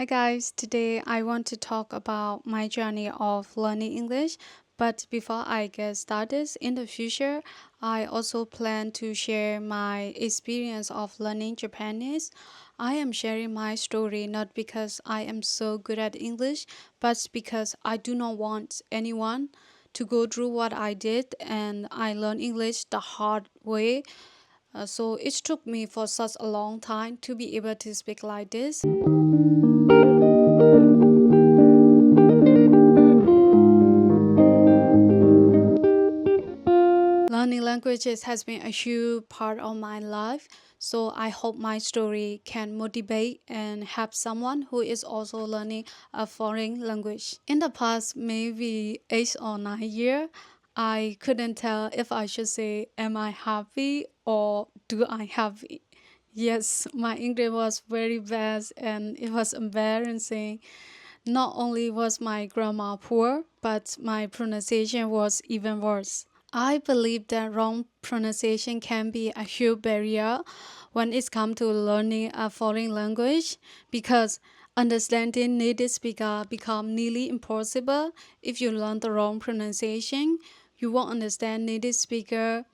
Hi guys, today I want to talk about my journey of learning English. But before I get started, in the future, I also plan to share my experience of learning Japanese. I am sharing my story not because I am so good at English, but because I do not want anyone to go through what I did and I learned English the hard way. So it took me for such a long time to be able to speak like this. Learning languages has been a huge part of my life, so I hope my story can motivate and help someone who is also learning a foreign language. In the past, maybe 8 or 9 years, I couldn't tell if I should say, am I happy or do I happy? Yes, my English was very bad and it was embarrassing. Not only was my grammar poor, but my pronunciation was even worse. I believe that wrong pronunciation can be a huge barrier when it comes to learning a foreign language because understanding native speaker become nearly impossible if you learn the wrong pronunciation. You won't understand native speaker.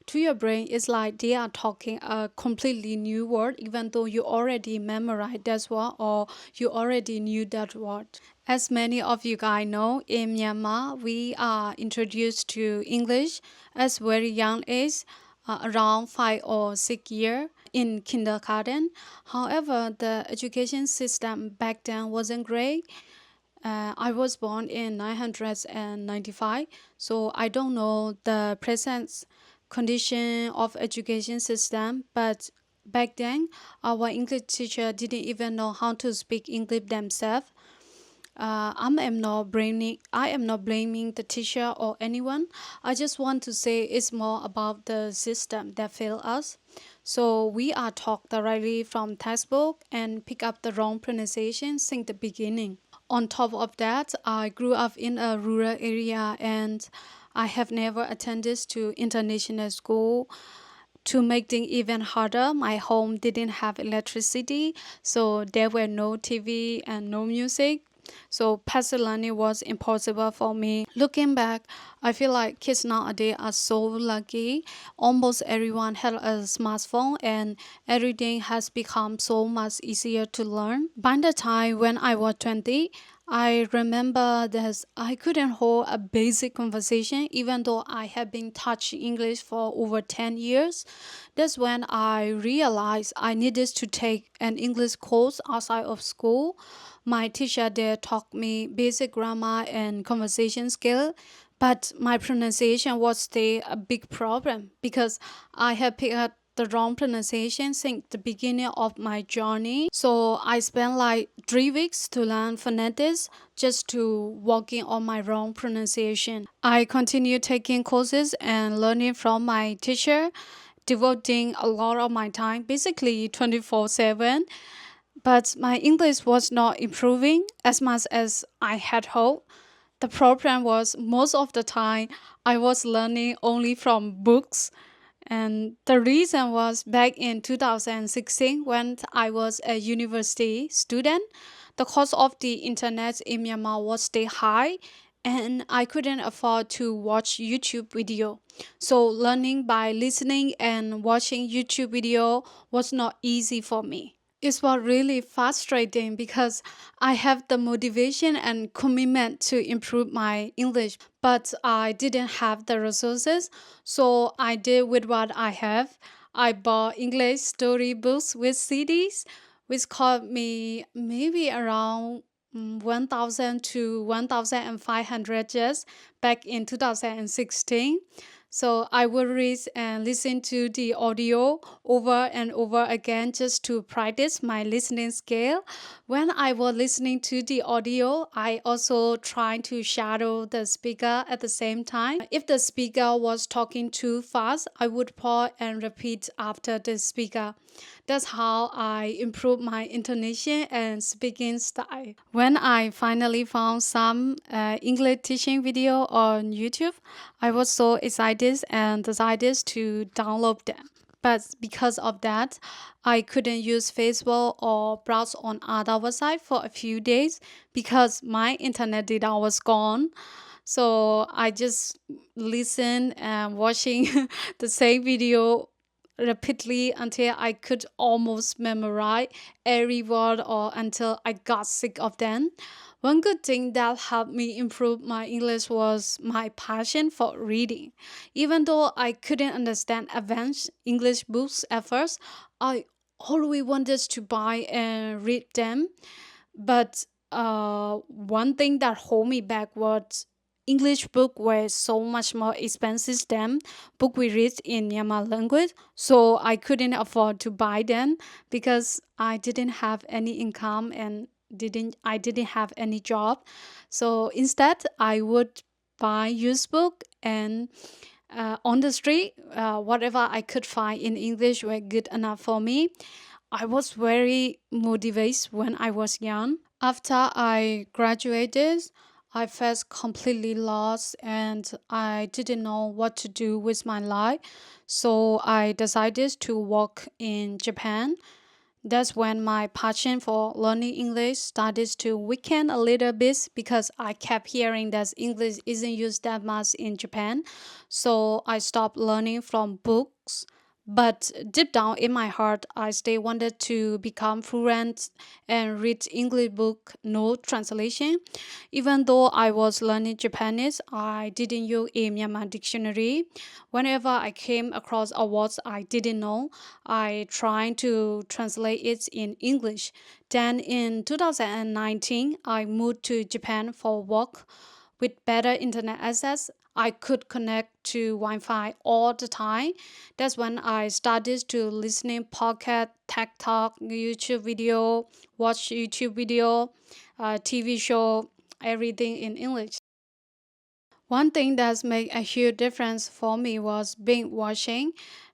To your brain, it's like they are talking a completely new word, even though you already memorized that word or you already knew that word. As many of you guys know, in Myanmar, we are introduced to English as very young age, around 5 or 6 years in kindergarten. However, the education system back then wasn't great. I was born in 995, so I don't know the present condition of education system, but back then our English teacher didn't even know how to speak English themselves. I am not blaming the teacher or anyone. I just want to say it's more about the system that failed us. So we are taught directly from textbook and pick up the wrong pronunciation since the beginning. On top of that, I grew up in a rural area and I have never attended to international school. To make things even harder, my home didn't have electricity, so there were no TV and no music. So passive learning was impossible for me. Looking back, I feel like kids nowadays are so lucky. Almost everyone has a smartphone and everything has become so much easier to learn. By the time when I was 20, I remember that I couldn't hold a basic conversation even though I had been touching English for over 10 years. That's when I realized I needed to take an English course outside of school. My teacher there taught me basic grammar and conversation skill, but my pronunciation was still a big problem because I had picked up the wrong pronunciation since the beginning of my journey. So I spent like 3 weeks to learn phonetics just to working on my wrong pronunciation. I continued taking courses and learning from my teacher, devoting a lot of my time, basically 24/7. But my English was not improving as much as I had hoped. The problem was most of the time I was learning only from books. And the reason was back in 2016 when I was a university student, the cost of the internet in Myanmar was still high and I couldn't afford to watch YouTube video. So learning by listening and watching YouTube video was not easy for me. It was really frustrating because I have the motivation and commitment to improve my English, but I didn't have the resources, so I did with what I have. I bought English storybooks with CDs, which cost me maybe around 1,000 to 1,500 just back in 2016. So I would read and listen to the audio over and over again just to practice my listening skill. When I was listening to the audio, I also tried to shadow the speaker at the same time. If the speaker was talking too fast, I would pause and repeat after the speaker. That's how I improved my intonation and speaking style. When I finally found some English teaching video on YouTube, I was so excited and decided to download them. but because of that, I couldn't use Facebook or browse on other websites for a few days because my internet data was gone. So I just listened and watching the same video repeatedly until I could almost memorize every word or until I got sick of them. One good thing that helped me improve my English was my passion for reading. Even though I couldn't understand advanced English books at first, I always wanted to buy and read them. But one thing that hold me back was English book were so much more expensive than book we read in Myanmar language, so I couldn't afford to buy them because I didn't have any income and didn't have any job. So instead, I would buy used book and on the street, whatever I could find in English were good enough for me. I was very motivated when I was young. After I graduated, I felt completely lost and I didn't know what to do with my life. So I decided to work in Japan. That's when my passion for learning English started to weaken a little bit because I kept hearing that English isn't used that much in Japan. So I stopped learning from books. But deep down in my heart, I still wanted to become fluent and read English book, no translation. Even though I was learning Japanese, I didn't use a Myanmar dictionary. Whenever I came across a word I didn't know, I tried to translate it in English. Then in 2019, I moved to Japan for work. With better internet access, I could connect to Wi-Fi all the time. That's when I started to listening podcast, tech talk, YouTube video, watch YouTube video, TV show, everything in English. One thing that's made a huge difference for me was binge watching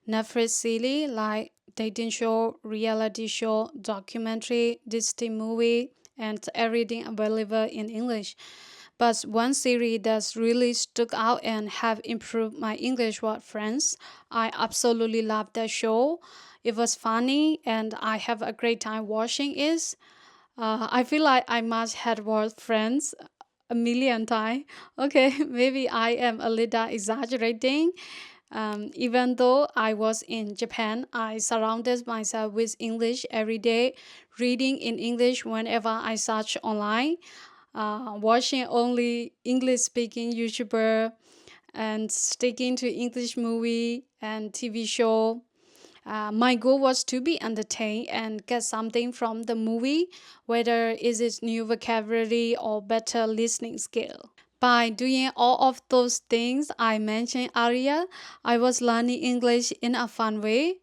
Netflix series like dating show, reality show, documentary, Disney movie, and everything available in English. But one series that's really stuck out and have improved my English word Friends. I absolutely love that show. It was funny and I have a great time watching it. I feel like I must have watched Friends a million times. Okay, maybe I am a little exaggerating. Even though I was in Japan, I surrounded myself with English every day, reading in English whenever I search online, watching only English speaking YouTuber, and sticking to English movie and TV show. My goal was to be entertained and get something from the movie, whether it is new vocabulary or better listening skill. By doing all of those things I mentioned earlier, I was learning English in a fun way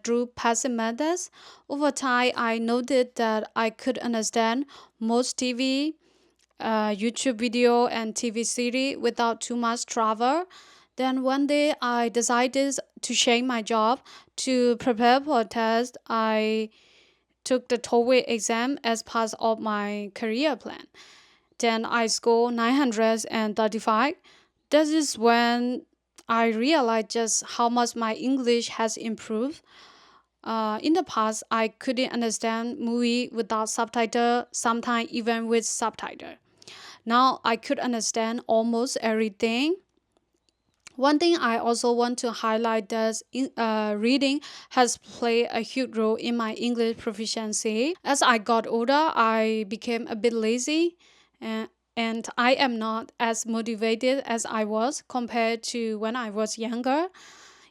through passive methods. Over time, I noted that I could understand most TV, YouTube video, and TV series without too much travel. Then one day, I decided to change my job. To prepare for a test, I took the TOEIC exam as part of my career plan. Then I scored 935. This is when I realized just how much my English has improved. In the past, I couldn't understand movie without subtitle, sometimes even with subtitle. Now I could understand almost everything. One thing I also want to highlight is reading has played a huge role in my English proficiency. As I got older, I became a bit lazy and I am not as motivated as I was compared to when I was younger.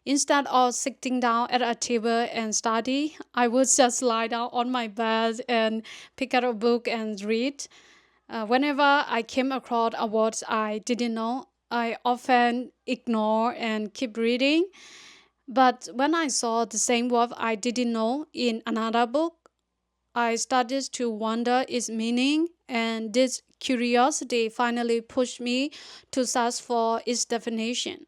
Instead of sitting down at a table and study, I would just lie down on my bed and pick up a book and read. Whenever I came across a word I didn't know, I often ignore and keep reading. But when I saw the same word I didn't know in another book, I started to wonder its meaning, and this curiosity finally pushed me to search for its definition.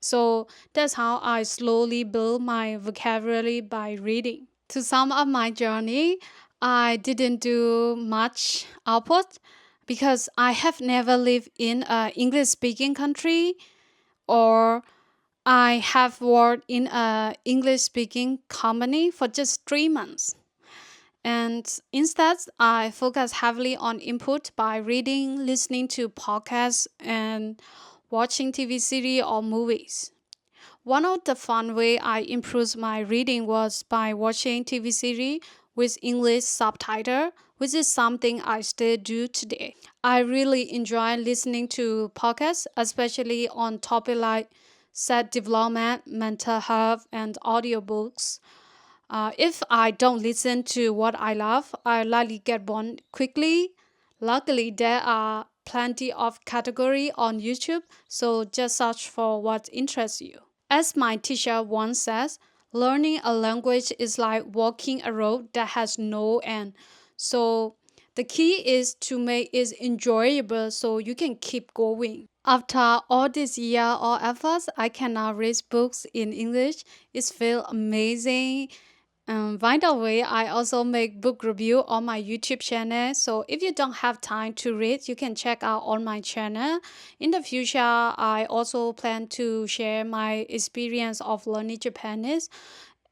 So that's how I slowly built my vocabulary by reading. To sum up my journey, I didn't do much output because I have never lived in an English speaking country or I have worked in a English speaking company for just 3 months. And instead, I focus heavily on input by reading, listening to podcasts, and watching TV series or movies. One of the fun way I improved my reading was by watching TV series with English subtitle, which is something I still do today. I really enjoy listening to podcasts, especially on topics like self development, mental health, and audiobooks. If I don't listen to what I love, I likely get bored quickly. Luckily, there are plenty of category on YouTube, so just search for what interests you. As my teacher once says, learning a language is like walking a road that has no end. So the key is to make it enjoyable so you can keep going. After all this year or efforts, I can now read books in English. It feels amazing. By the way, I also make book review on my YouTube channel. So if you don't have time to read, you can check out on my channel. In the future, I also plan to share my experience of learning Japanese,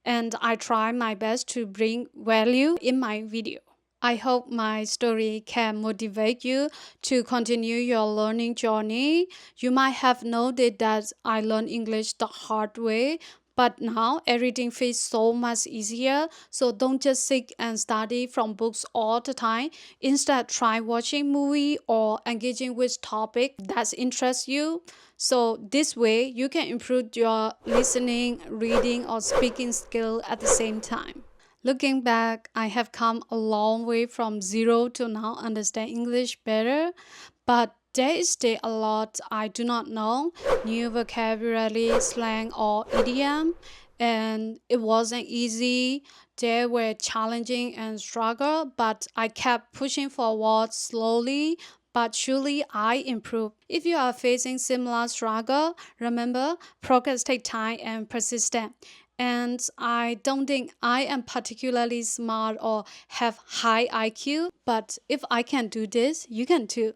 and I try my best to bring value in my video. I hope my story can motivate you to continue your learning journey. You might have noted that I learned English the hard way, but now everything feels so much easier. So don't just sit and study from books all the time. Instead, try watching movie or engaging with topic that interests you. So this way you can improve your listening, reading, or speaking skill at the same time. Looking back, I have come a long way from zero to now understand English better, but there is still a lot I do not know, new vocabulary, slang, or idiom, and it wasn't easy. There were challenging and struggle, but I kept pushing forward slowly. But surely I improved. If you are facing similar struggle, remember progress takes time and persistence. And I don't think I am particularly smart or have high IQ, but if I can do this, you can too.